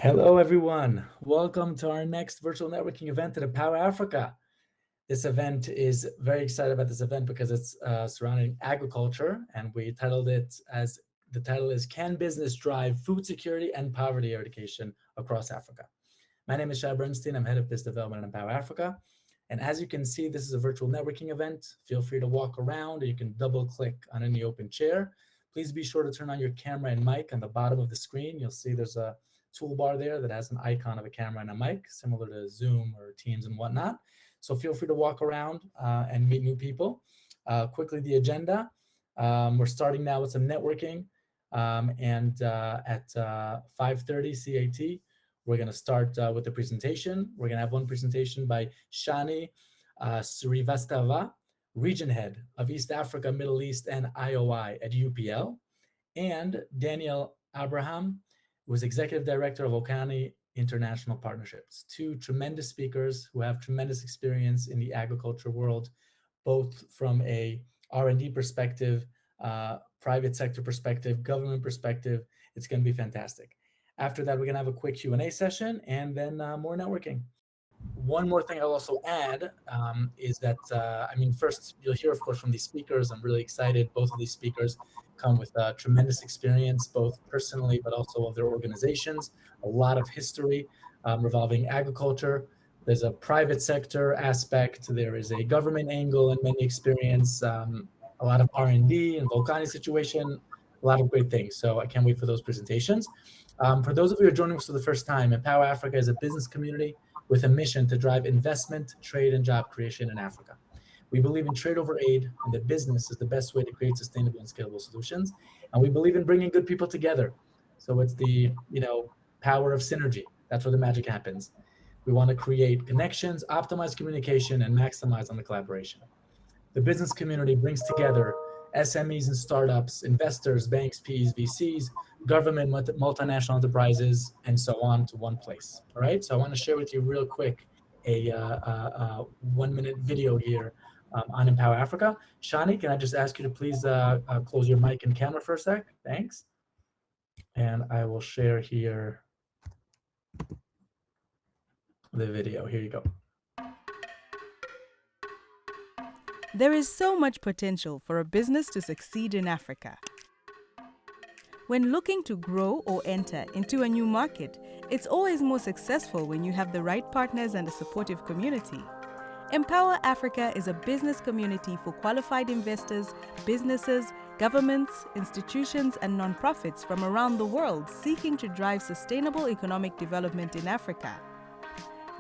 Hello, everyone. Welcome to our next virtual networking event at Empower Africa. This event is very excited about this event because it's surrounding agriculture, and we titled it as the title is Can Business Drive Food Security and Poverty Eradication Across Africa? My name is Shai Bernstein. I'm head of business development at Empower Africa. And as you can see, this is a virtual networking event. Feel free to walk around, or you can double click on any open chair. Please be sure to turn on your camera and mic on the bottom of the screen. You'll see there's a toolbar there that has an icon of a camera and a mic, similar to Zoom or Teams and whatnot. So feel free to walk around and meet new people. Quickly, the agenda. We're starting now with some networking. And at 5:30 CAT, we're going to start with the presentation. We're going to have one presentation by Shanni Srivastava, Region Head of East Africa, Middle East, and IOI at UPL, and Danielle Abraham, who is Executive Director of Volcani International Partnerships. Two tremendous speakers who have tremendous experience in the agriculture world, both from a R&D perspective, private sector perspective, government perspective. It's going to be fantastic. After that, we're going to have a quick Q&A session and then more networking. One more thing I'll also add is that, first, you'll hear, of course, from these speakers. I'm really excited. Both of these speakers come with tremendous experience, both personally, but also of their organizations, a lot of history revolving agriculture. There's a private sector aspect. There is a government angle and many experience, a lot of R&D and Volcani situation, a lot of great things. So I can't wait for those presentations. For those of you who are joining us for the first time, Empower Africa is a business community with a mission to drive investment, trade, and job creation in Africa. We believe in trade over aid, and that business is the best way to create sustainable and scalable solutions. And we believe in bringing good people together. So it's the power of synergy. That's where the magic happens. We want to create connections, optimize communication, and maximize on the collaboration. The business community brings together SMEs and startups, investors, banks, PEs, VCs, government, multinational enterprises, and so on to one place. All right. So I want to share with you real quick a 1-minute video here on Empower Africa. Shanni, can I just ask you to please close your mic and camera for a sec? Thanks. And I will share here the video. Here you go. There is so much potential for a business to succeed in Africa. When looking to grow or enter into a new market, it's always more successful when you have the right partners and a supportive community. Empower Africa is a business community for qualified investors, businesses, governments, institutions, and nonprofits from around the world seeking to drive sustainable economic development in Africa.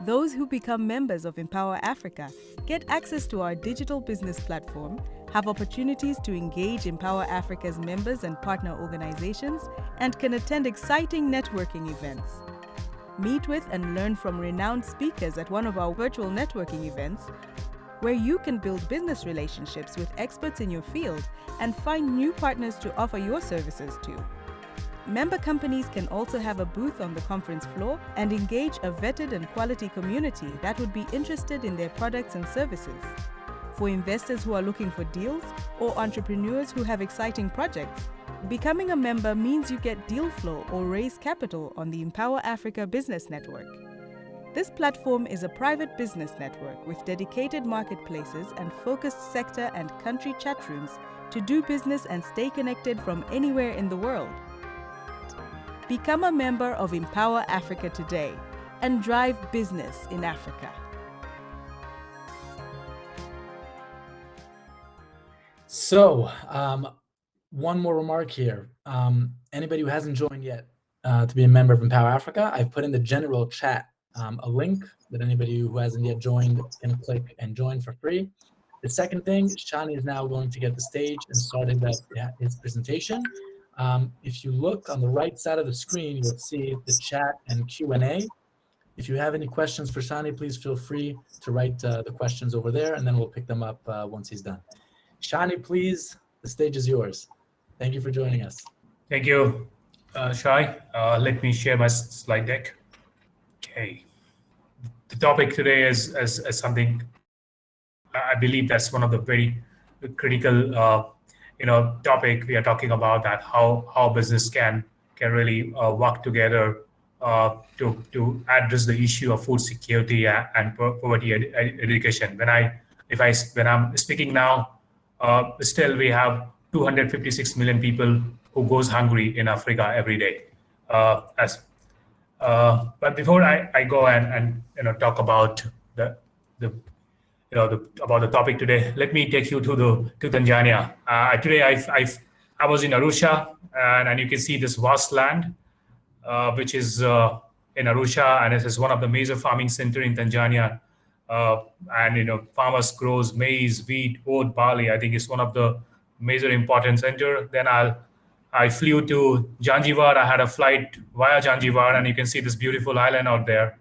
Those who become members of Empower Africa get access to our digital business platform, have opportunities to engage Empower Africa's members and partner organizations, and can attend exciting networking events. Meet with and learn from renowned speakers at one of our virtual networking events, where you can build business relationships with experts in your field and find new partners to offer your services to. Member companies can also have a booth on the conference floor and engage a vetted and quality community that would be interested in their products and services. For investors who are looking for deals or entrepreneurs who have exciting projects, becoming a member means you get deal flow or raise capital on the Empower Africa Business Network. This platform is a private business network with dedicated marketplaces and focused sector and country chat rooms to do business and stay connected from anywhere in the world. Become a member of Empower Africa today and drive business in Africa. So, one more remark here. Anybody who hasn't joined yet to be a member of Empower Africa, I've put in the general chat a link that anybody who hasn't yet joined can click and join for free. The second thing, Shanni is now going to get the stage and started his presentation. If you look on the right side of the screen, you'll see the chat and Q&A. If you have any questions for Shanni, please feel free to write the questions over there, and then we'll pick them up once he's done. Shanni, please, the stage is yours. Thank you for joining us. Thank you, Shai. Let me share my slide deck. Okay. The topic today is something I believe that's one of the very critical topic we are talking about, that how business can really work together to address the issue of food security and poverty education. When I'm speaking now, still we have 256 million people who goes hungry in Africa every day. But before I go and talk about the about the topic today, let me take you to Tanzania. Today I was in Arusha, and you can see this vast land, which is in Arusha, and it is one of the major farming center in Tanzania. And farmers grows maize, wheat, oat, barley. I think it's one of the major important center. Then I flew to Zanzibar. I had a flight via Zanzibar, and you can see this beautiful island out there.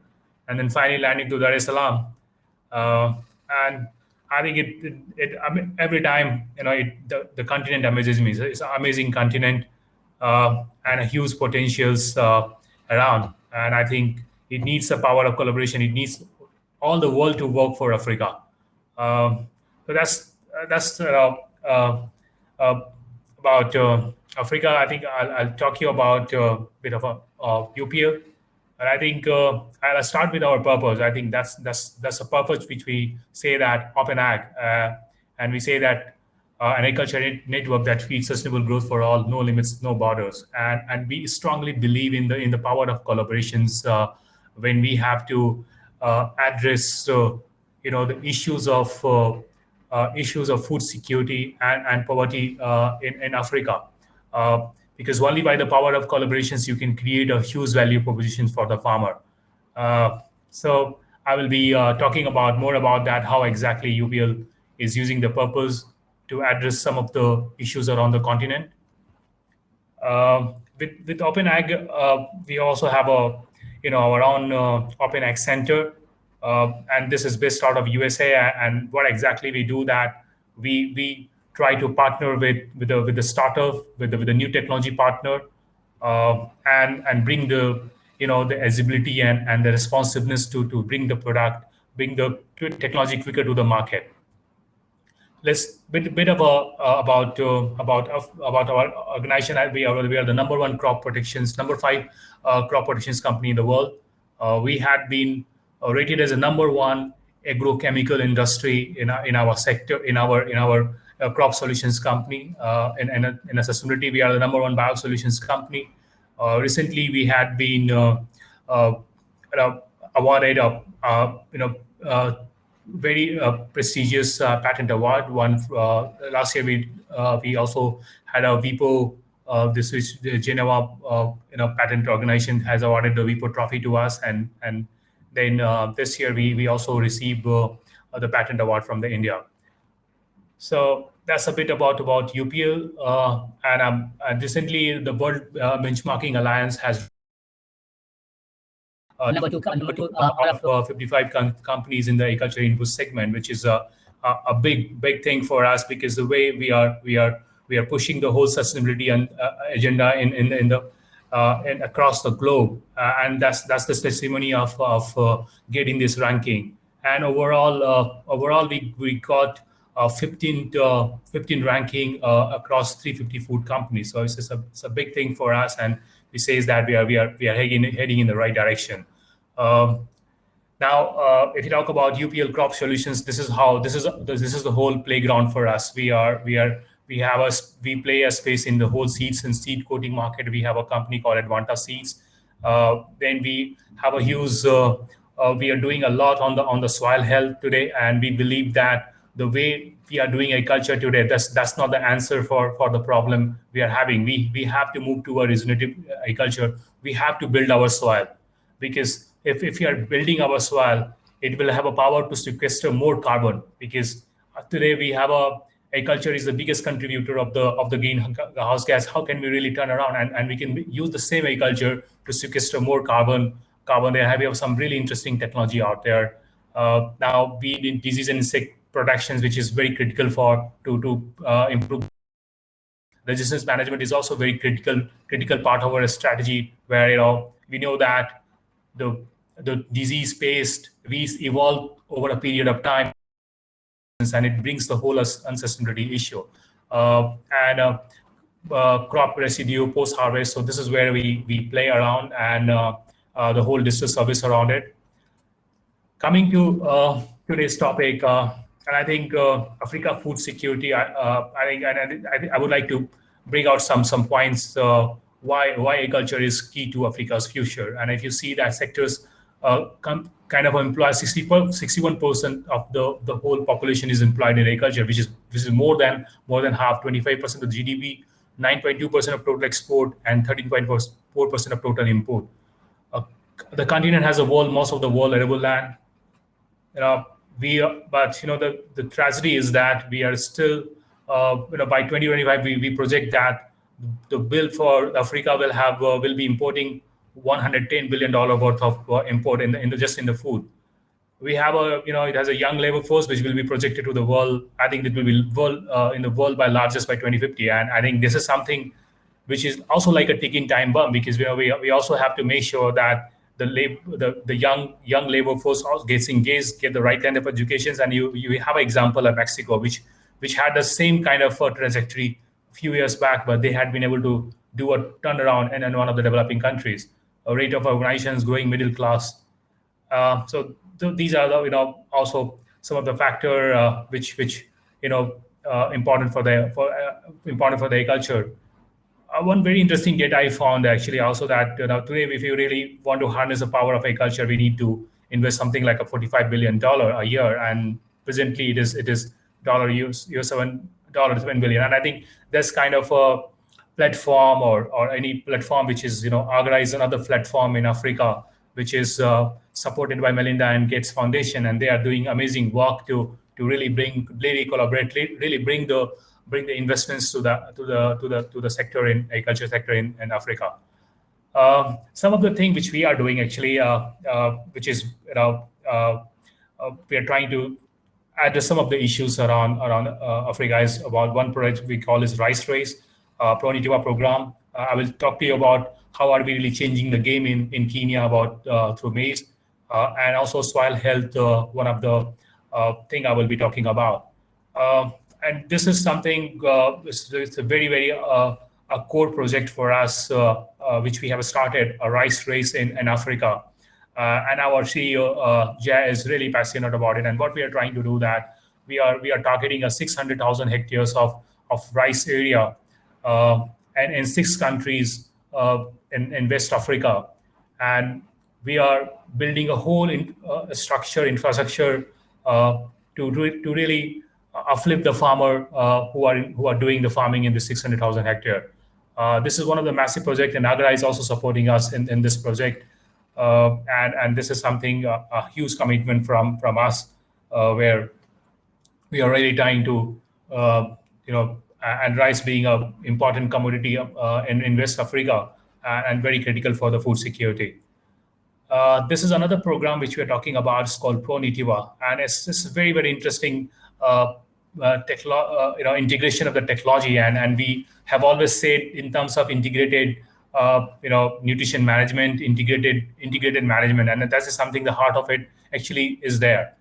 And then finally landing to Dar es Salaam. And I think every time the continent amazes me. It's an amazing continent, and a huge potentials around. And I think it needs the power of collaboration. It needs all the world to work for Africa. So that's about Africa. I think I'll talk to you about a bit of a UPL. And I think I'll start with our purpose. I think that's a purpose which we say that Open Ag, and we say that an agriculture network that feeds sustainable growth for all, no limits, no borders. And we strongly believe in the power of collaborations when we have to address the issues of food security and poverty in Africa. Because only by the power of collaborations you can create a huge value proposition for the farmer. So I will be talking more about that, how exactly UPL is using the purpose to address some of the issues around the continent. With Open Ag, we also have our own Open Ag Center, and this is based out of USA. And what exactly we do that we try to partner with the startup, with the new technology partner, and bring the visibility and the responsiveness to bring the product, bring the technology quicker to the market. Let's bit of about our organization. We are the number 1 number 5 crop protections company in the world. We had been rated as a number 1 agrochemical industry in our sector, in our crop solutions company. In sustainability, we are the number 1 biosolutions company. Recently, we had been awarded a very prestigious patent award. One last year, we also had a WIPO. This is the Geneva patent organization has awarded the WIPO trophy to us, and then this year we also received the patent award from the India. So that's a bit about UPL. And recently, the World Benchmarking Alliance has number two out of 55 companies in the agriculture input segment, which is a big thing for us, because the way we are pushing the whole sustainability and agenda in across the globe, and that's the testimony of getting this ranking. And overall we got 15 ranking across 350 food companies. So it's a big thing for us, and we say that we are heading in the right direction. Now, if you talk about UPL Crop Solutions, this is the whole playground for us. We play a space in the whole seeds and seed coating market. We have a company called Advanta Seeds. Then we have a huge. We are doing a lot on the soil health today, and we believe that the way we are doing agriculture today, that's not the answer for the problem we are having. We have to move to a regenerative agriculture. We have to build our soil, because if we are building our soil, it will have a power to sequester more carbon. Because today we have agriculture is the biggest contributor of the greenhouse gas. How can we really turn around and we can use the same agriculture to sequester more carbon? We have some really interesting technology out there. Now, be it in disease and insect productions, which is very critical to improve. Resistance management is also very critical part of our strategy, where we know that the disease-based weeds evolve over a period of time, and it brings the whole unsustainability issue. Crop residue post-harvest. So this is where we play around, and the whole digital service around it. Coming to today's topic, and I think Africa food security. I would like to bring out some points why agriculture is key to Africa's future. And if you see that sectors kind of employ 61% of the whole population is employed in agriculture, which is more than half, 25% of GDP, 9.2% of total export, and 13.4% of total import. The continent has most of the world arable land. The tragedy is that we are still, by 2025, we project that the bill for Africa will be importing $110 billion worth of import just in the food. We have it has a young labor force which will be projected to the world. I think it will be in the world by largest by 2050, and I think this is something which is also like a ticking time bomb, because we also have to make sure that the young labor force also gets engaged, get the right kind of educations. And you have an example of Mexico, which had the same kind of trajectory a few years back, but they had been able to do a turnaround in one of the developing countries. A rate of urbanization, growing middle class. These are also some of the factor which important for the agriculture. One very interesting data I found actually also that today, if you really want to harness the power of agriculture, we need to invest something like a $45 billion a year, and presently it is $7 billion. And I think that's kind of a platform or any platform which is organize another platform in Africa, which is supported by Melinda and Gates Foundation, and they are doing amazing work to really bring the investments to the sector in agriculture sector in Africa. Some of the things which we are doing actually, which is we are trying to address some of the issues around Africa, is about one project we call is Rice Race Pro Nitiva program. I will talk to you about how are we really changing the game in Kenya about through maize, and also soil health. One of the thing I will be talking about. And this is something, it's a very, very a core project for us, which we have started, a rice race in Africa. And our CEO, Jay, is really passionate about it. And what we are trying to do that, we are targeting a 600,000 hectares of rice area and in 6 countries in West Africa. And we are building a whole infrastructure to really uplift the farmer who are doing the farming in the 600,000 hectare. This is one of the massive projects, and Agra is also supporting us in this project. And this is something, a huge commitment from us, where we are really trying to, and rice being an important commodity in West Africa and very critical for the food security. This is another program which we are talking about. It's called Pro Nitiva, and it's very, very interesting integration of the technology. And we have always said in terms of integrated nutrition management, integrated management, and that is something, the heart of it actually is there.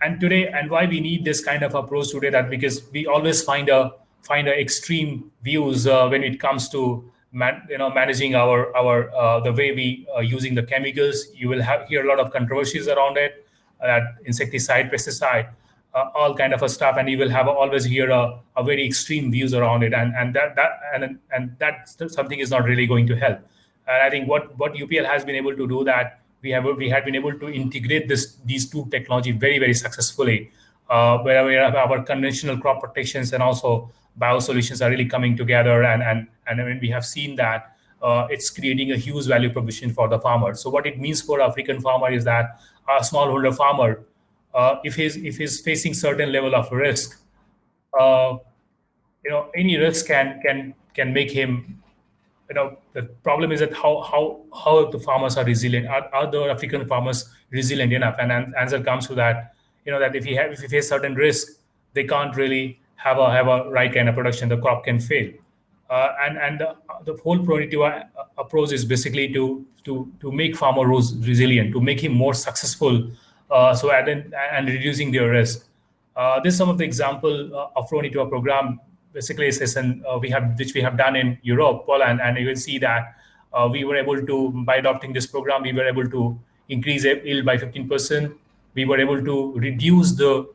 And today, and why we need this kind of approach today, that because we always find a extreme views when it comes to managing our the way we are using the chemicals. You will hear a lot of controversies around it, insecticide, pesticide, all kind of a stuff, and you will always hear a very extreme views around it, and that something is not really going to help. And I think what UPL has been able to do, that we had been able to integrate these two technology very, very successfully, where we have our conventional crop protections and also biosolutions are really coming together, and when we have seen that it's creating a huge value proposition for the farmer. So what it means for African farmer is that a smallholder farmer, if he's facing certain level of risk, any risk can make him. The problem is that how the farmers are resilient. Are the African farmers resilient enough? And answer comes to that. That if you face certain risk, they can't really have a right kind of production. The crop can fail. And the whole Pro Nitiva approach is basically to make farmer resilient, to make him more successful. And reducing their risk. This is some of the example of Pro Nitiva program. Basically, it's which we have done in Europe, Poland, and you will see that we were able to, by adopting this program, we were able to increase yield by 15%. We were able to reduce the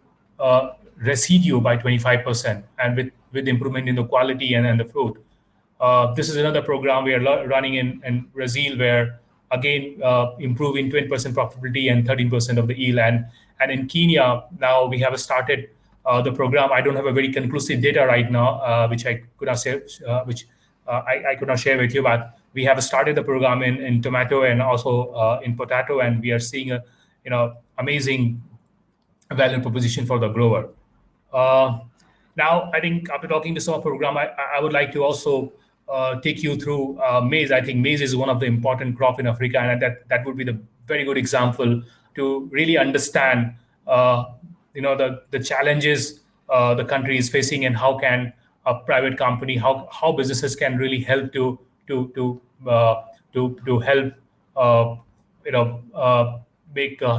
residue by 25%, and with improvement in the quality and the fruit. This is another program we are running in Brazil, where again improving 20% profitability and 13% of the yield. And in Kenya now we have started the program. I don't have a very conclusive data right now, which I could not share, I could not share with you, but we have started the program in tomato and also in potato, and we are seeing a amazing value proposition for the grower. Now, I think after talking to some program, I would like to also take you through maize. I think maize is one of the important crop in Africa, and that would be the very good example to really understand the challenges the country is facing, and how can a private company, how businesses can really help to help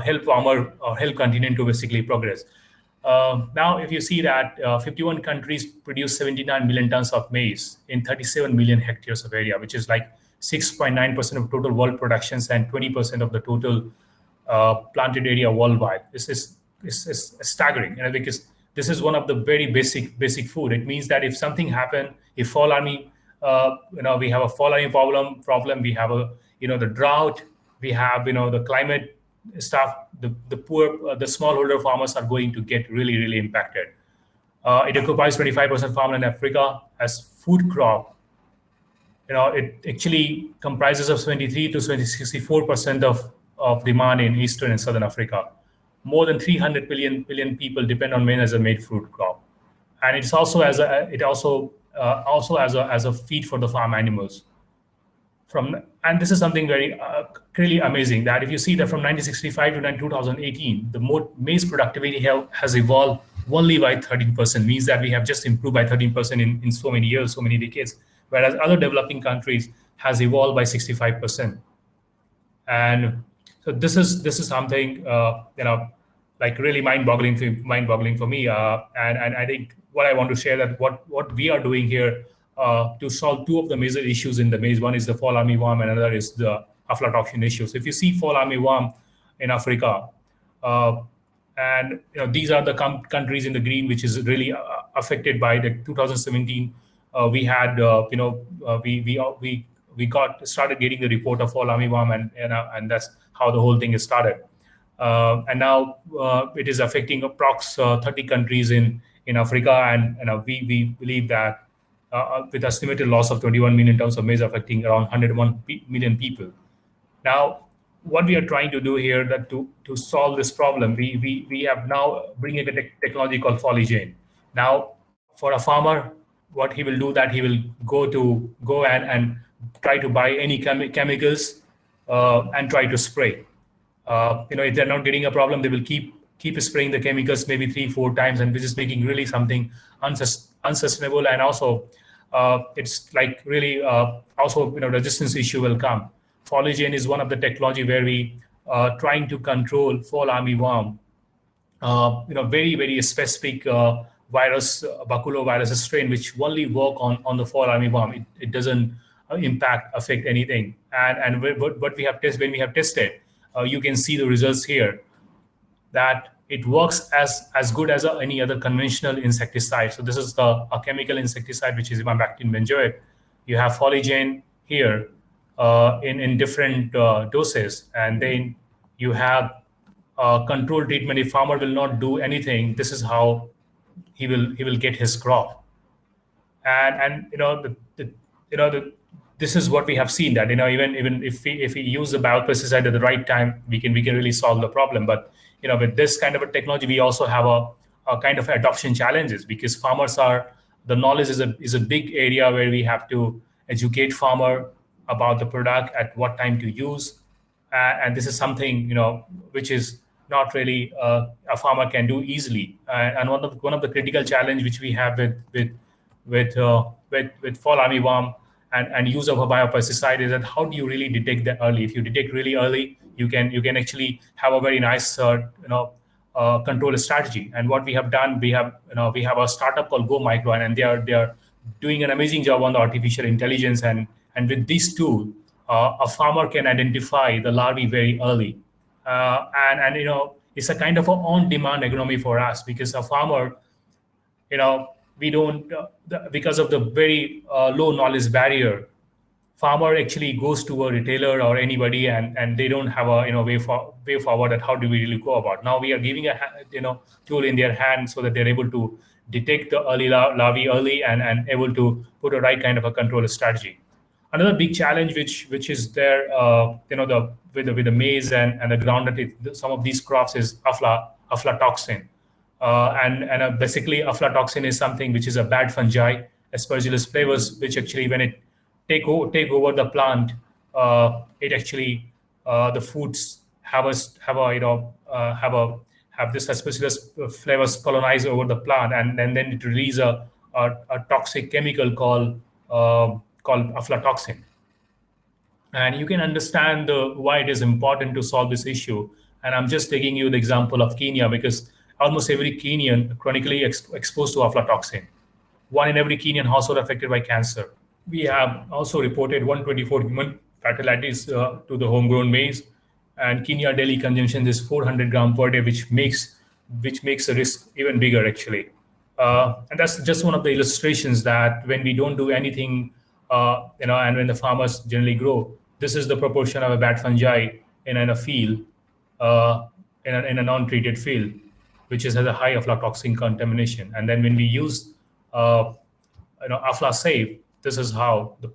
help farmer or help continent to basically progress. Now, if you see that 51 countries produce 79 million tons of maize in 37 million hectares of area, which is like 6.9% of total world productions and 20% of the total planted area worldwide. This is staggering, because this is one of the very basic food. It means that if something happen, if fall army, we have a fall army problem. We have the drought. We have the climate stuff. The poor, the smallholder farmers are going to get really impacted. It occupies 25% farmland in Africa as food crop. It actually comprises of 23 to 64% of demand in Eastern and Southern Africa. More than 300 billion people depend on maize as a main fruit crop, and it's also as a feed for the farm animals. And this is something very really amazing, that if you see that from 1965 to 2018, the maize productivity has evolved only by 13%, means that we have just improved by 13% in so many years, so many decades, whereas other developing countries has evolved by 65%. And so this is something like really mind-boggling for me. And I think what I want to share, that what we are doing here to solve two of the major issues in the maize. One is the fall armyworm, and another is the aflatoxin issue. So if you see fall armyworm in Africa, and these are the countries in the green, which is really affected by the 2017. We had we started getting the report of fall armyworm, and that's how the whole thing is started. And now it is affecting approx 30 countries in Africa, and we believe that with estimated loss of 21 million tons of maize affecting around 101 million people. Now, what we are trying to do here, that to solve this problem, we have now bringing a technology called Foligen. Now, for a farmer, what he will do, that he will go and try to buy any chemicals and try to spray. If they're not getting a problem, they will keep spraying the chemicals maybe 3-4 times, and which is making really something unsustainable. And also it's like really also resistance issue will come. Foligen is one of the technology where we trying to control fall armyworm, very specific virus, baculovirus strain, which only work on the fall armyworm. It doesn't affect anything. And what we have tested, when we have tested, you can see the results here, that it works as good as any other conventional insecticide. So this is a chemical insecticide, which is ivermectin benzoate. You have Foligen here in different doses, and then you have control treatment. If farmer will not do anything, this is how he will get his crop. And this is what we have seen, that even if we use the biopesticide at the right time, we can really solve the problem. But with this kind of a technology, we also have a kind of adoption challenges, because the knowledge is a big area where we have to educate farmer about the product, at what time to use, and this is something which is not really a farmer can do easily. And one of the critical challenge which we have with fall armyworm and use of a biopesticide is that how do you really detect that early? If you detect really early, you can actually have a very nice control strategy. And what we have done, we have a startup called Go Micro, and they are doing an amazing job on the artificial intelligence, and with this tool, a farmer can identify the larvae very early. And it's a kind of an on-demand agronomy for us, because a farmer, we don't, because of the very low knowledge barrier, farmer actually goes to a retailer or anybody, and they don't have a way forward at how do we really go about. Now we are giving a tool in their hand so that they're able to detect the early larvae early, and able to put a right kind of a control strategy. Another big challenge which is there, with the maize and the groundnut, some of these crops is aflatoxin. And basically aflatoxin is something which is a bad fungi, Aspergillus flavus, which actually when it take over the plant, it actually, the foods have this Aspergillus flavus colonize over the plant, and then it release a toxic chemical called aflatoxin. And you can understand why it is important to solve this issue. And I'm just taking you the example of Kenya, because almost every Kenyan chronically exposed to aflatoxin. One in every Kenyan household affected by cancer. We have also reported 124 human fatalities to the homegrown maize, and Kenya daily consumption is 400 grams per day, which makes the risk even bigger actually. And that's just one of the illustrations that when we don't do anything, and when the farmers generally grow, this is the proportion of a bad fungi in a field, in a non-treated field, which has a high aflatoxin contamination. And then when we use aflasafe, this is how the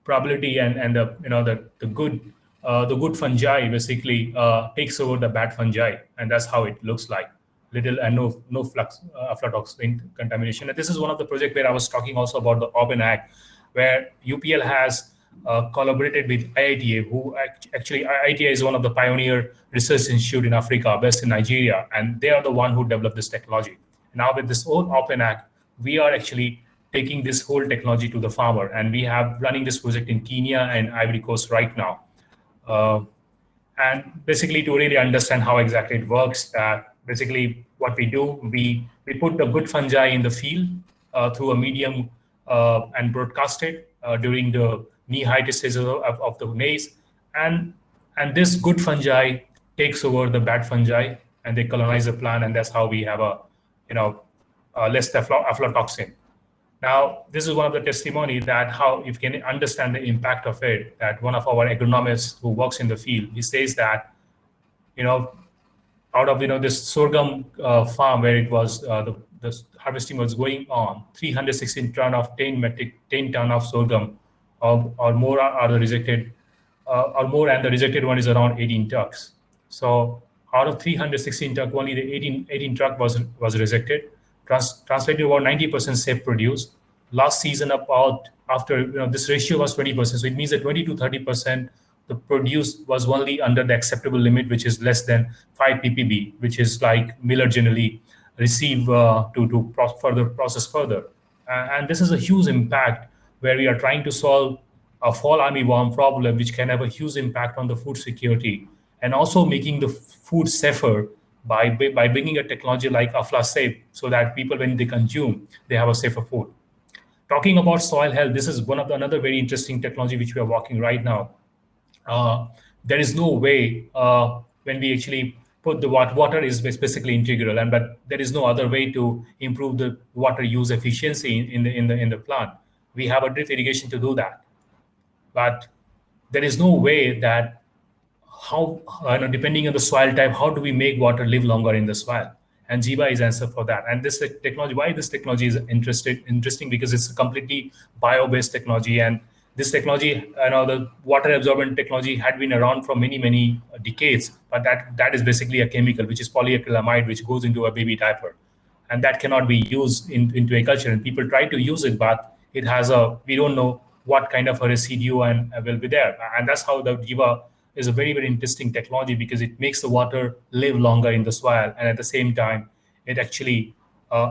probability and the good fungi basically takes over the bad fungi, and that's how it looks like. Little and no aflatoxin contamination. And this is one of the projects where I was talking also about the Open Act, where UPL has collaborated with IITA, who actually IITA is one of the pioneer research institute in Africa, based in Nigeria, and they are the one who developed this technology. Now with this whole Open Act, we are actually taking this whole technology to the farmer, and we have running this project in Kenya and Ivory Coast right now. And basically to really understand how exactly it works, that basically what we do, we put the good fungi in the field through a medium and broadcast it during the knee-height stages of the maize, and this good fungi takes over the bad fungi, and they colonize the plant, and that's how we have a less aflatoxin. Now, this is one of the testimony that how you can understand the impact of it, that one of our agronomists who works in the field, he says that, out of, this sorghum farm where it was, the harvesting was going on, 316 ton of 10 ton of sorghum or more are the rejected, or more, and the rejected one is around 18 trucks. So out of 316 truck, only the 18 truck was rejected. Translated about 90% safe produce. Last season, about after this ratio was 20%, so it means that 20 to 30% the produce was only under the acceptable limit, which is less than 5 ppb, which is like Miller generally receive to further process further. And this is a huge impact where we are trying to solve a fall armyworm problem, which can have a huge impact on the food security, and also making the food safer by bringing a technology like AflaSafe, so that people, when they consume, they have a safer food. Talking about soil health, this is another very interesting technology which we are working right now. There is no way when we actually put the water is basically integral, but there is no other way to improve the water use efficiency in the plant. We have a drip irrigation to do that, but there is no way that how, depending on the soil type, how do we make water live longer in the soil? And Jiva is answer for that. And this technology, why this technology is interesting, because it's a completely bio-based technology. And this technology, the water absorbent technology had been around for many decades, but that is basically a chemical, which is polyacrylamide, which goes into a baby diaper. And that cannot be used into agriculture. And people try to use it, but it has we don't know what kind of a residue and will be there. And that's how the Jiva is a very interesting technology, because it makes the water live longer in the soil, and at the same time, it actually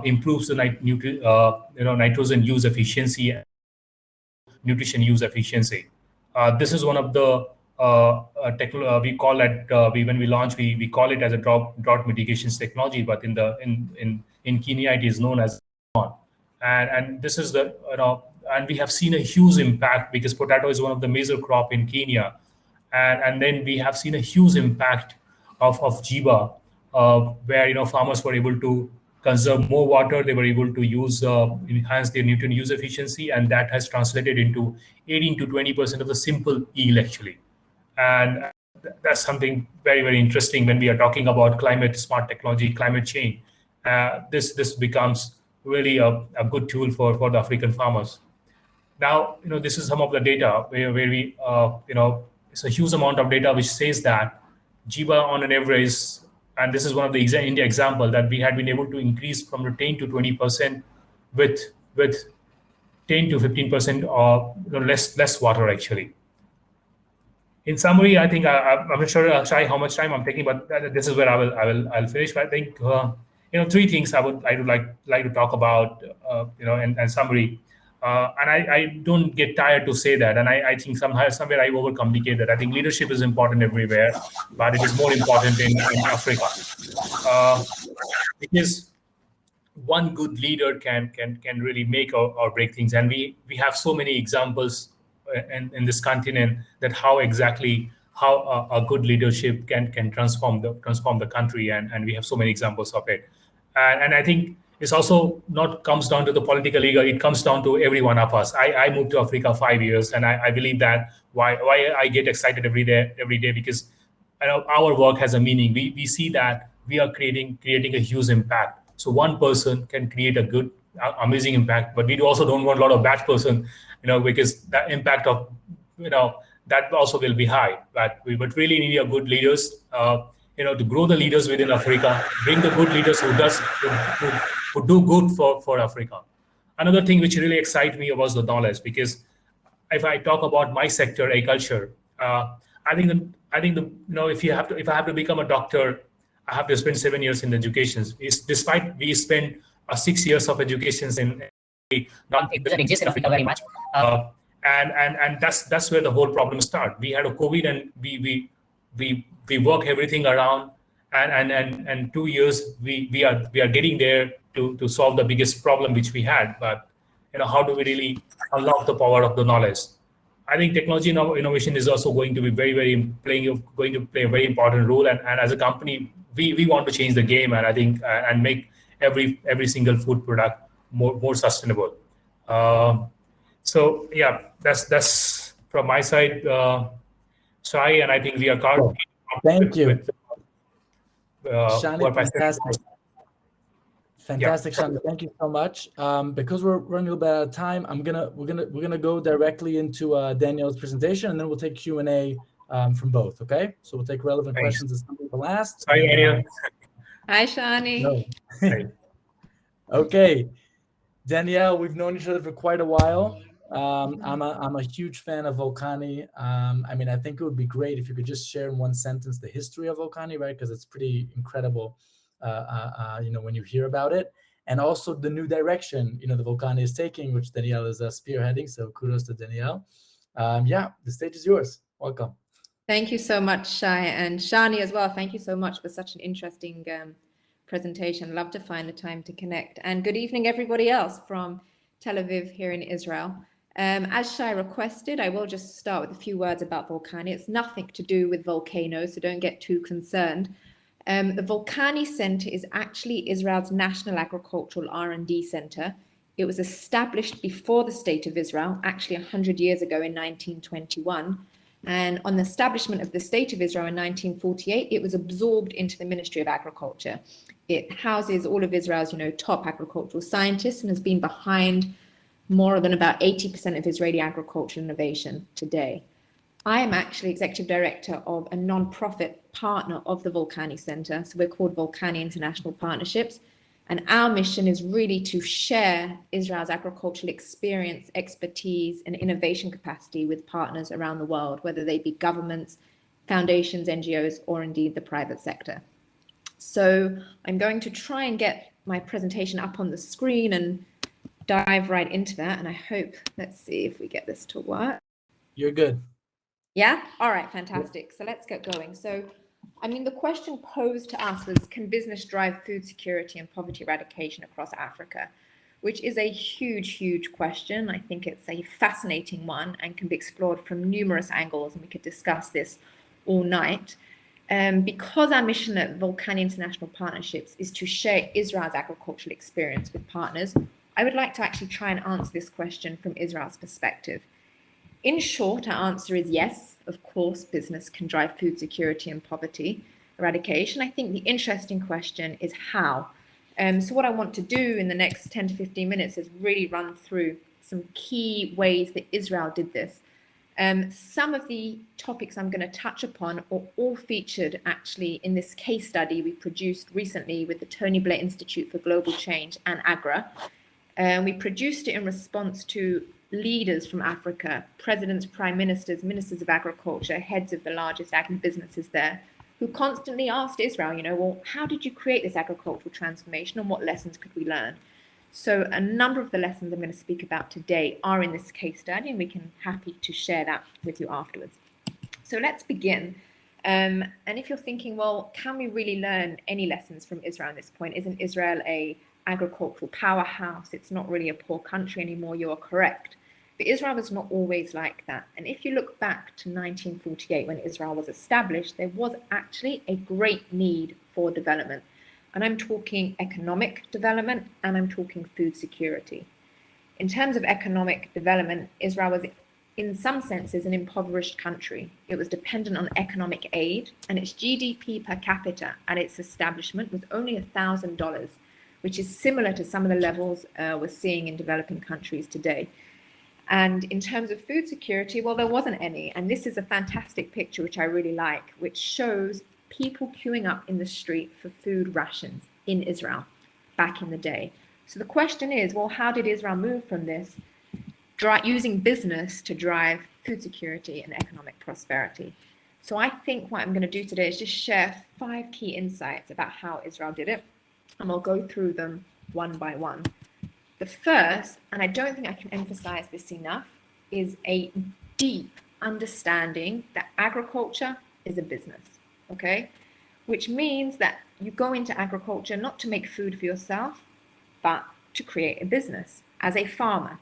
improves the nitrogen use efficiency, nutrition use efficiency. This is one of the we call it when we launch, we call it as a drought mitigation technology, but in Kenya it is known as. And this is the and we have seen a huge impact because potato is one of the major crop in Kenya, and then we have seen a huge impact of Jiba, where farmers were able to conserve more water, they were able to enhance their nutrient use efficiency, and that has translated into 18 to 20% of the simple yield actually. And that's something very, very interesting when we are talking about climate smart technology, climate change. This becomes really a good tool for the African farmers. Now, this is some of the data where we, it's a huge amount of data which says that Jiba on an average, and this is one of the India example, that we had been able to increase from the 10 to 20% with 10 to 15% or less water actually. In summary, I think I'm not sure, Shai, how much time I'm taking, but this is where I'll finish. But I think three things I would like to talk about, in summary. And I don't get tired to say that. And I think somewhere I overcomplicate that. I think leadership is important everywhere, but it is more important in Africa. Because one good leader can really make or break things. And we have so many examples in this continent that how a good leadership can transform the country. And we have so many examples of it. And I think it's also not comes down to the political ego. It comes down to every one of us. I moved to Africa 5 years, and I believe that why I get excited every day because our work has a meaning. We see that we are creating a huge impact. So one person can create a good, amazing impact, but we also don't want a lot of bad person, because the impact of, that also will be high. But we really need a good leaders, to grow the leaders within Africa, bring the good leaders who do good for Africa. Another thing which really excites me was the knowledge, because if I talk about my sector, agriculture, I think if I have to become a doctor, I have to spend 7 years in education. Despite we spend 6 years of education it doesn't exist in Africa very much. And that's where the whole problem starts. We had a COVID, and we work everything around, and 2 years we are getting there to solve the biggest problem which we had. But how do we really unlock the power of the knowledge? I think technology innovation is also going to be going to play a very important role. And as a company, we want to change the game, and I think and make every single food product more sustainable. So yeah, that's from my side, Shai, and I think we are. Thank you, Shanni. Fantastic, Shanni. Thank you so much. Because we're running a little bit out of time, we're gonna go directly into Danielle's presentation, and then we'll take Q&A from both. Okay, so we'll take relevant questions as the last. Hi, Danielle. Hi, Shanni. No. Okay, Danielle, we've known each other for quite a while. I'm a huge fan of Volcani. I think it would be great if you could just share in one sentence the history of Volcani, right? Because it's pretty incredible, when you hear about it, and also the new direction, the Volcani is taking, which Danielle is spearheading. So kudos to Danielle. The stage is yours. Welcome. Thank you so much, Shai, and Shanni as well. Thank you so much for such an interesting presentation. Love to find the time to connect. And good evening, everybody else from Tel Aviv here in Israel. As Shai requested, I will just start with a few words about Volcani. It's nothing to do with volcanoes, so don't get too concerned. The Volcani Center is actually Israel's national agricultural R&D center. It was established before the State of Israel, actually 100 years ago in 1921. And on the establishment of the State of Israel in 1948, it was absorbed into the Ministry of Agriculture. It houses all of Israel's, top agricultural scientists, and has been behind more than about 80% of Israeli agricultural innovation today. I am actually executive director of a non-profit partner of the Volcani Center. So we're called Volcani International Partnerships. And our mission is really to share Israel's agricultural experience, expertise, and innovation capacity with partners around the world, whether they be governments, foundations, NGOs, or indeed the private sector. So I'm going to try and get my presentation up on the screen and dive right into that. And I hope, let's see if we get this to work. You're good. Yeah? All right, fantastic. So let's get going. So, the question posed to us was, can business drive food security and poverty eradication across Africa? which is a huge, huge question. I think it's a fascinating one and can be explored from numerous angles, and we could discuss this all night. Because our mission at Volcani International Partnerships is to share Israel's agricultural experience with partners, I would like to actually try and answer this question from Israel's perspective. In short, our answer is yes, of course, business can drive food security and poverty eradication. I think the interesting question is how. So what I want to do in the next 10 to 15 minutes is really run through some key ways that Israel did this. Some of the topics I'm going to touch upon are all featured actually in this case study we produced recently with the Tony Blair Institute for Global Change and AGRA. We produced it in response to leaders from Africa, presidents, prime ministers, ministers of agriculture, heads of the largest agribusinesses there, who constantly asked Israel, well, how did you create this agricultural transformation and what lessons could we learn? So a number of the lessons I'm going to speak about today are in this case study, and we can happy to share that with you afterwards. So let's begin. And if you're thinking, well, can we really learn any lessons from Israel at this point? Isn't Israel a agricultural powerhouse? It's not really a poor country anymore. You are correct. But Israel was not always like that. And if you look back to 1948, when Israel was established, there was actually a great need for development. And I'm talking economic development, and I'm talking food security. In terms of economic development, Israel was, in some senses, an impoverished country. It was dependent on economic aid, and its GDP per capita at its establishment was only $1,000, which is similar to some of the levels we're seeing in developing countries today. And in terms of food security, well, there wasn't any. And this is a fantastic picture, which I really like, which shows people queuing up in the street for food rations in Israel back in the day. So the question is, well, how did Israel move from this, using business to drive food security and economic prosperity? So I think what I'm going to do today is just share 5 key insights about how Israel did it, and I'll go through them one by one. The first, and I don't think I can emphasize this enough, is a deep understanding that agriculture is a business, okay? Which means that you go into agriculture not to make food for yourself, but to create a business as a farmer.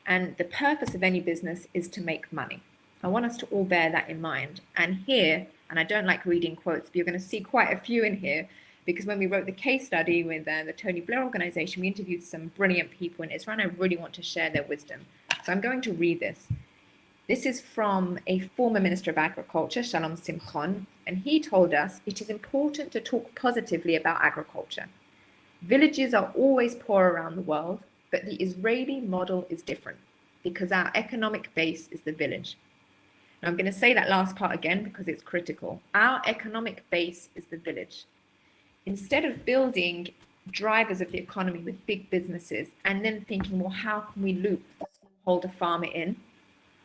And the purpose of any business is to make money. I want us to all bear that in mind. And here, and I don't like reading quotes, but you're going to see quite a few in here, because when we wrote the case study with the Tony Blair organization, we interviewed some brilliant people in Israel, and I really want to share their wisdom. So I'm going to read this. This is from a former Minister of Agriculture, Shalom Simchon, and he told us it is important to talk positively about agriculture. Villages are always poor around the world, but the Israeli model is different because our economic base is the village. Now I'm going to say that last part again because it's critical. Our economic base is the village. Instead of building drivers of the economy with big businesses and then thinking, well, how can we loop a smallholder farmer in?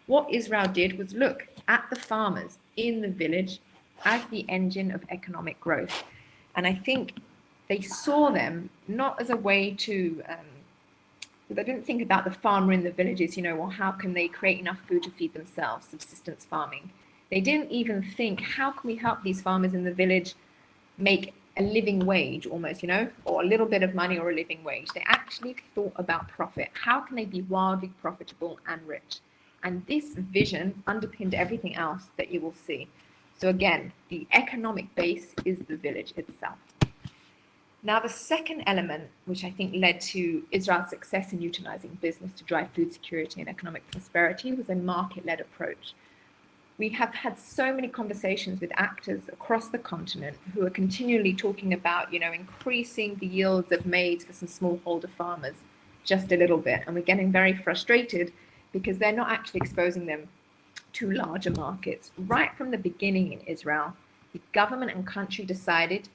What Israel did was look at the farmers in the village as the engine of economic growth. And I think they saw them not as a way to, they didn't think about the farmer in the villages, well, how can they create enough food to feed themselves, subsistence farming. They didn't even think, how can we help these farmers in the village make a living wage almost, or a little bit of money or a living wage. They actually thought about profit. How can they be wildly profitable and rich? And this vision underpinned everything else that you will see. So again, the economic base is the village itself. Now, the second element, which I think led to Israel's success in utilizing business to drive food security and economic prosperity, was a market-led approach. We have had so many conversations with actors across the continent who are continually talking about, increasing the yields of maize for some smallholder farmers just a little bit. And we're getting very frustrated because they're not actually exposing them to larger markets. Right from the beginning in Israel, the government and country decided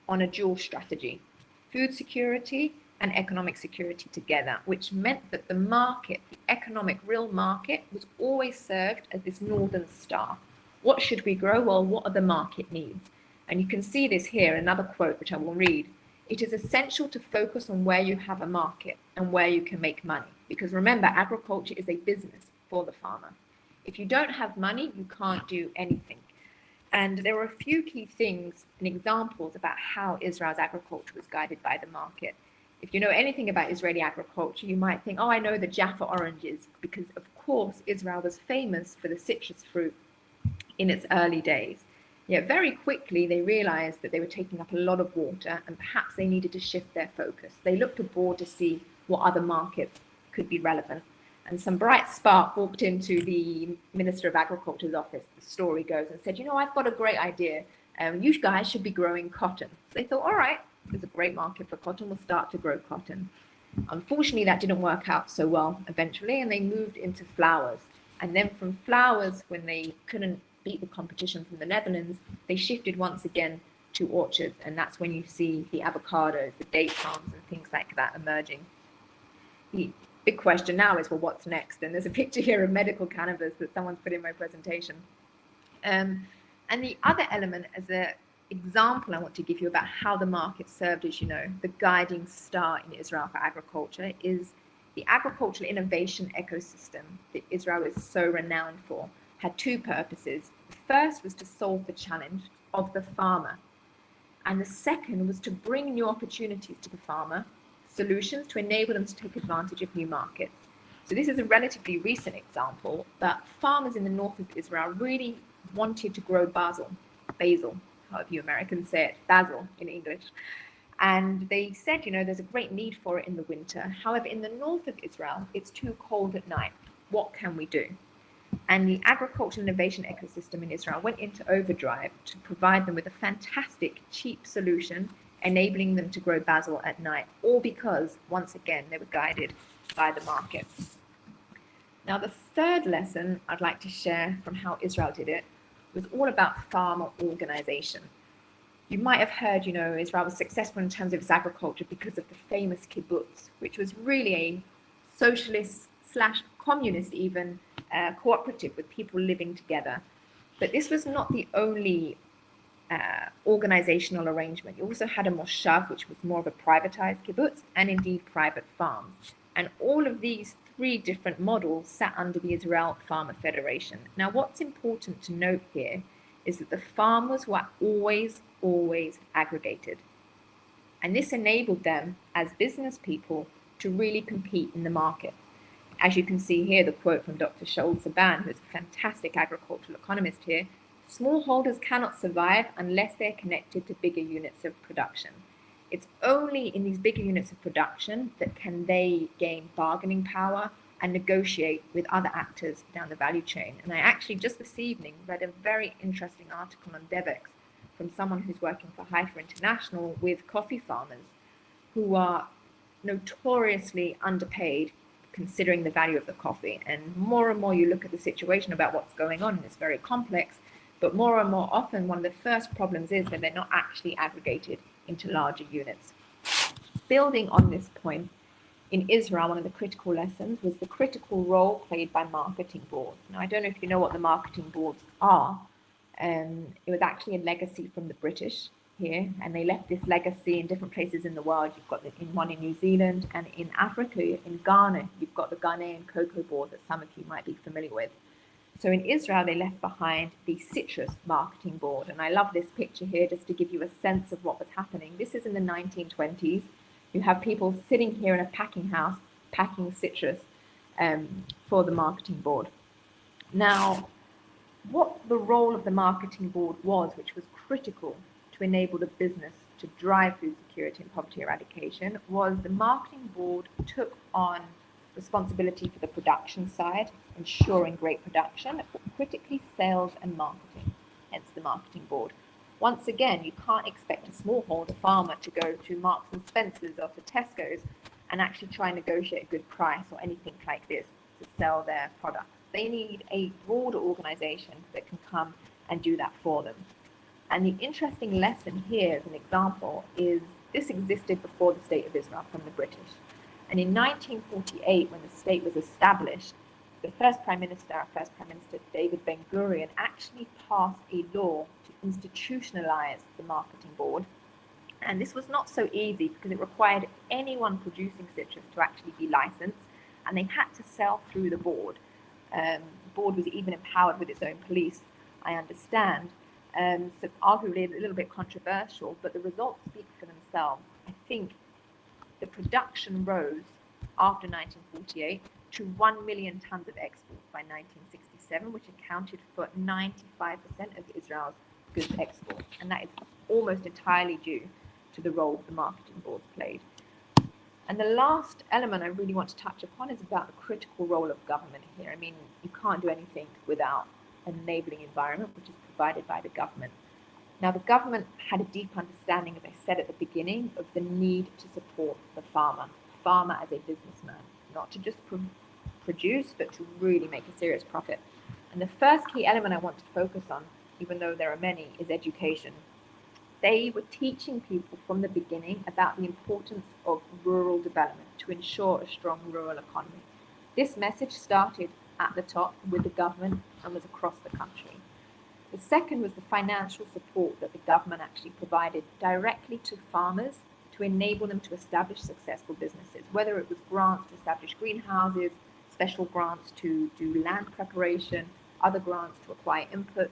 on a dual strategy, food security and economic security together, which meant that the market, the economic real market, was always served as this northern star. What should we grow? Well, what are the market needs? And you can see this here, another quote which I will read. It is essential to focus on where you have a market and where you can make money. Because remember, agriculture is a business for the farmer. If you don't have money, you can't do anything. And there are a few key things and examples about how Israel's agriculture was guided by the market. If you know anything about Israeli agriculture, you might think, oh, I know the Jaffa oranges, because of course Israel was famous for the citrus fruit in its early days. Yet very quickly they realized that they were taking up a lot of water and perhaps they needed to shift their focus. They looked abroad to see what other markets could be relevant. And some bright spark walked into the Minister of Agriculture's office, the story goes, and said, you know, I've got a great idea. You guys should be growing cotton. So they thought, all right, there's a great market for cotton, we'll start to grow cotton. Unfortunately, that didn't work out so well eventually, and they moved into flowers. And then from flowers, when they couldn't beat the competition from the Netherlands, they shifted once again to orchards, and that's when you see the avocados, the date palms, and things like that emerging. The big question now is, well, what's next? And there's a picture here of medical cannabis that someone's put in my presentation. And the other element, as an example I want to give you about how the market served, as you know, the guiding star in Israel for agriculture, is the agricultural innovation ecosystem that Israel is so renowned for. Had two purposes. The first was to solve the challenge of the farmer. And the second was to bring new opportunities to the farmer, solutions to enable them to take advantage of new markets. So this is a relatively recent example, but farmers in the north of Israel really wanted to grow basil, however you Americans say it, basil in English. And they said, you know, there's a great need for it in the winter. However, in the north of Israel, it's too cold at night. What can we do? And the agricultural innovation ecosystem in Israel went into overdrive to provide them with a fantastic, cheap solution, enabling them to grow basil at night, all because, once again, they were guided by the market. Now, the third lesson I'd like to share from how Israel did it was all about farmer organization. You might have heard, you know, Israel was successful in terms of its agriculture because of the famous kibbutz, which was really a socialist / communist even cooperative with people living together. But this was not the only organizational arrangement. You also had a moshav, which was more of a privatized kibbutz, and indeed private farms. And all of these three different models sat under the Israel Farmer Federation. Now, what's important to note here is that the farmers were always aggregated. And this enabled them as business people to really compete in the market. As you can see here, the quote from Dr. Shaul Saban, who's a fantastic agricultural economist here, smallholders cannot survive unless they're connected to bigger units of production. It's only in these bigger units of production that can they gain bargaining power and negotiate with other actors down the value chain. And I actually just this evening read a very interesting article on Devex from someone who's working for Haifa International with coffee farmers who are notoriously underpaid considering the value of the coffee. And more you look at the situation about what's going on, and it's very complex, but more and more often one of the first problems is that they're not actually aggregated into larger units. Building on this point, in Israel, one of the critical lessons was the critical role played by marketing boards. Now, I don't know if you know what the marketing boards are. It was actually a legacy from the British here, and they left this legacy in different places in the world. You've got one in New Zealand, and in Africa, in Ghana, you've got the Ghanaian cocoa board that some of you might be familiar with. So in Israel, they left behind the citrus marketing board. And I love this picture here just to give you a sense of what was happening. This is in the 1920s. You have people sitting here in a packing house, packing citrus for the marketing board. Now, what the role of the marketing board was, which was critical to enable the business to drive food security and poverty eradication, was the marketing board took on responsibility for the production side, ensuring great production, but critically sales and marketing, hence the marketing board. Once again, you can't expect a smallholder farmer to go to Marks and Spencer's or to Tesco's and actually try and negotiate a good price or anything like this to sell their products. They need a broader organization that can come and do that for them. And the interesting lesson here, as an example, is this existed before the State of Israel from the British. And in 1948, when the state was established, the first Prime Minister, David Ben-Gurion, actually passed a law to institutionalize the marketing board. And this was not so easy because it required anyone producing citrus to actually be licensed, and they had to sell through the board. The board was even empowered with its own police, I understand. So arguably a little bit controversial, but the results speak for themselves. I think the production rose after 1948 to 1 million tons of export by 1967, which accounted for 95% of Israel's goods export. And that is almost entirely due to the role the marketing board played. And the last element I really want to touch upon is about the critical role of government here. I mean, you can't do anything without an enabling environment, which is provided by the government. Now, the government had a deep understanding, as I said at the beginning, of the need to support the farmer as a businessman, not to just produce, but to really make a serious profit. And the first key element I want to focus on, even though there are many, is education. They were teaching people from the beginning about the importance of rural development to ensure a strong rural economy. This message started at the top with the government and was across the country. The second was the financial support that the government actually provided directly to farmers to enable them to establish successful businesses, whether it was grants to establish greenhouses, special grants to do land preparation, other grants to acquire inputs.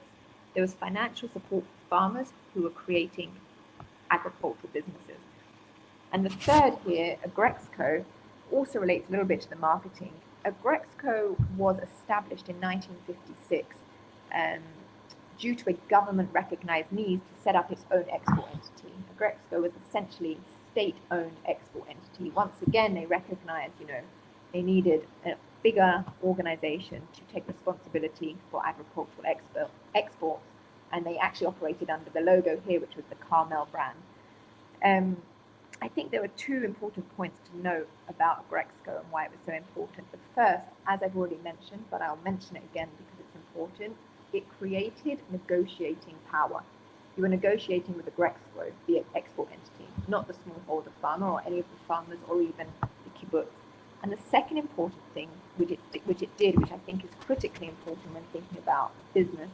There was financial support for farmers who were creating agricultural businesses. And the third here, Agrexco, also relates a little bit to the marketing. Agrexco was established in 1956 due to a government-recognized need to set up its own export entity. Agrexco was essentially a state-owned export entity. Once again, they recognized, they needed a bigger organization to take responsibility for agricultural exports, and they actually operated under the logo here, which was the Carmel brand. I think there were two important points to note about Agrexco and why it was so important. The first, as I've already mentioned, but I'll mention it again because it's important, it created negotiating power. You were negotiating with Agrexco, the export entity, not the smallholder farmer or any of the farmers or even the kibbutz. And the second important thing which it did, which I think is critically important when thinking about business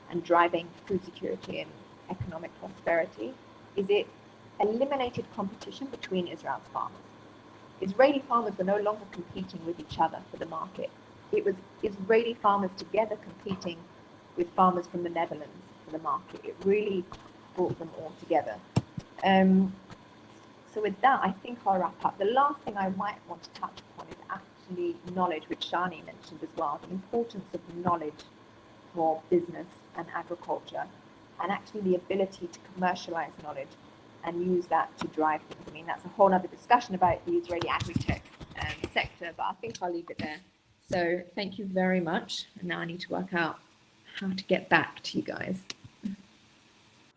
and driving food security and economic prosperity, is it eliminated competition between Israel's farmers. Israeli farmers were no longer competing with each other for the market. It was Israeli farmers together competing with farmers from the Netherlands for the market. It really brought them all together. So with that, I think I'll wrap up. The last thing I might want to touch upon is actually knowledge, which Shanni mentioned as well, the importance of knowledge for business and agriculture, and actually the ability to commercialize knowledge and use that to drive things. I mean, that's a whole other discussion about the Israeli agri-tech sector, but I think I'll leave it there. So thank you very much. And now I need to work out how to get back to you guys.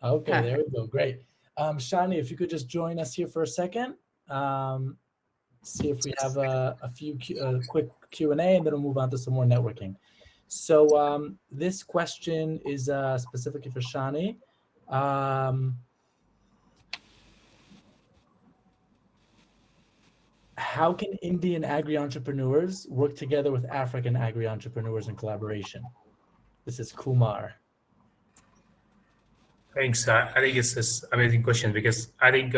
Okay, perfect. There we go. Great. Shanni, if you could just join us here for a second, see if we have a few quick Q&A, and then we'll move on to some more networking. So this question is specifically for Shanni. How can Indian agri-entrepreneurs work together with African agri-entrepreneurs in collaboration? This is Kumar. Thanks. I think it's this amazing question, because I think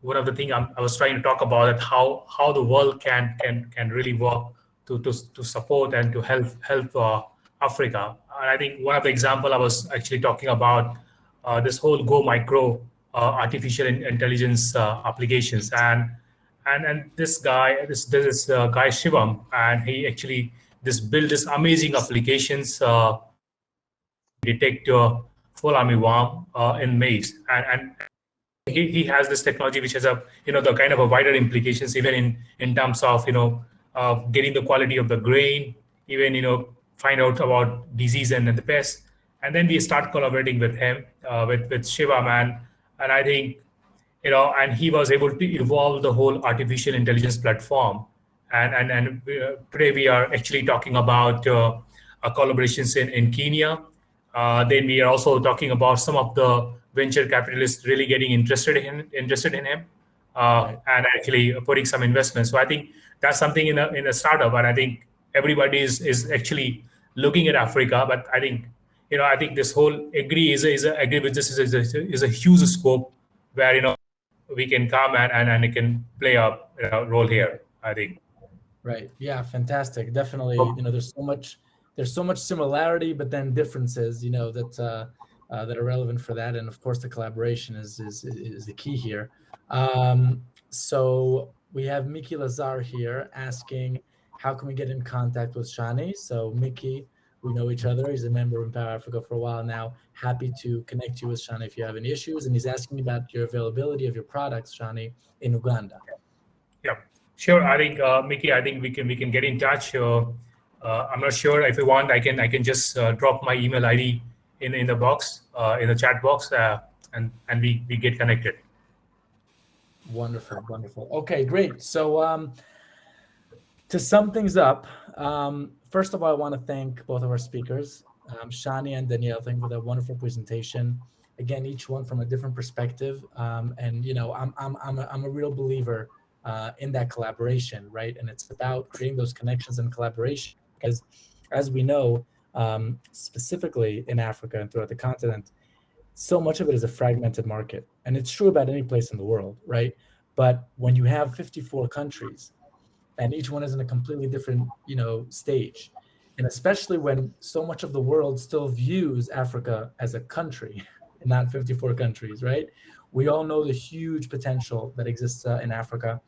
one of the things I was trying to talk about is how the world can really work to support and to help Africa. And I think one of the examples I was actually talking about this whole Go Micro artificial intelligence applications, and this guy, this guy Shivam, and he actually built this amazing applications detect full armyworm in maize, and he has this technology which has a the kind of a wider implications even in terms of getting the quality of the grain, even find out about disease and the pest. And then we start collaborating with him with Shiva man, and I think and he was able to evolve the whole artificial intelligence platform, and today we are actually talking about collaborations in Kenya. Then we are also talking about some of the venture capitalists really getting interested in him, and actually putting some investment. So I think that's something in a startup, and I think everybody is actually looking at Africa. But I think I think this whole agribusiness is a huge scope where we can come and it can play a role here, I think. Right. Yeah. Fantastic. Definitely. There's so much similarity, but then differences, that are relevant for that. And of course, the collaboration is the key here. So we have Mickey Lazar here asking, how can we get in contact with Shanni? So Mickey, we know each other. He's a member of Empower Africa for a while now. Happy to connect you with Shanni if you have any issues. And he's asking about your availability of your products, Shanni, in Uganda. Yeah, sure. I think Mickey, I think we can get in touch. I'm not sure if you want. I can just drop my email ID in the box in the chat box, and we get connected. Wonderful, wonderful. Okay, great. So to sum things up, first of all, I want to thank both of our speakers, Shanni and Danielle. Thank you for that wonderful presentation. Again, each one from a different perspective, and I'm a real believer in that collaboration, right? And it's about creating those connections and collaboration, because as we know, specifically in Africa and throughout the continent, so much of it is a fragmented market. And it's true about any place in the world, right? But when you have 54 countries and each one is in a completely different, stage, and especially when so much of the world still views Africa as a country and not 54 countries, right? We all know the huge potential that exists in Africa.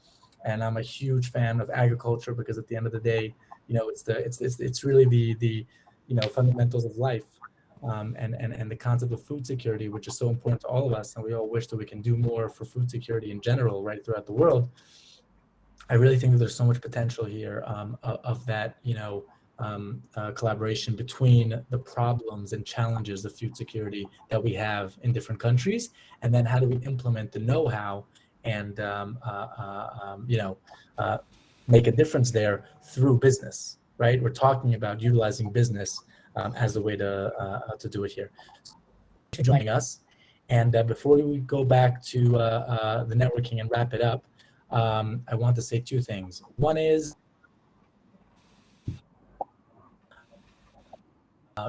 And I'm a huge fan of agriculture because at the end of the day, it's really the fundamentals of life. And the concept of food security, which is so important to all of us, and we all wish that we can do more for food security in general, right, throughout the world. I really think that there's so much potential here of that, collaboration between the problems and challenges of food security that we have in different countries, and then how do we implement the know-how and make a difference there through business, right? We're talking about utilizing business as the way to do it here. Thanks for joining us. And before we go back to the networking and wrap it up, I want to say two things. One is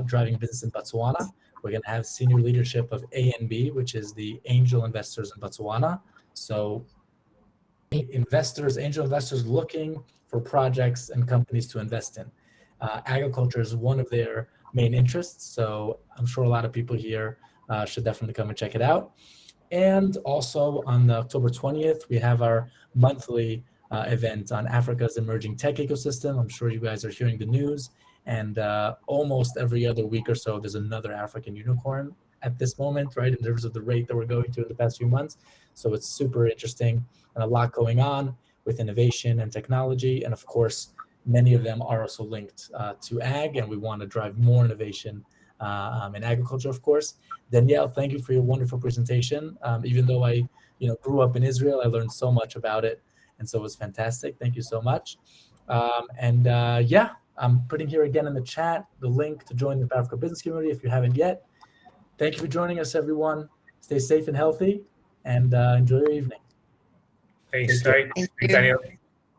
driving business in Botswana. We're going to have senior leadership of ANB, which is the angel investors in Botswana. So angel investors looking for projects and companies to invest in. Agriculture is one of their main interests, so I'm sure a lot of people here should definitely come and check it out. And also on October 20th, we have our monthly event on Africa's emerging tech ecosystem. I'm sure you guys are hearing the news, and almost every other week or so, there's another African unicorn at this moment, right, in terms of the rate that we're going to in the past few months. So it's super interesting and a lot going on with innovation and technology. And of course, many of them are also linked to ag, and we want to drive more innovation in agriculture, of course. Danielle, thank you for your wonderful presentation. Even though I grew up in Israel, I learned so much about it, and so it was fantastic. Thank you so much. I'm putting here again in the chat the link to join the Africa Business Community if you haven't yet. Thank you for joining us, everyone. Stay safe and healthy, and enjoy your evening. Thanks, Daniel.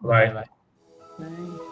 Bye. Bye. Bye.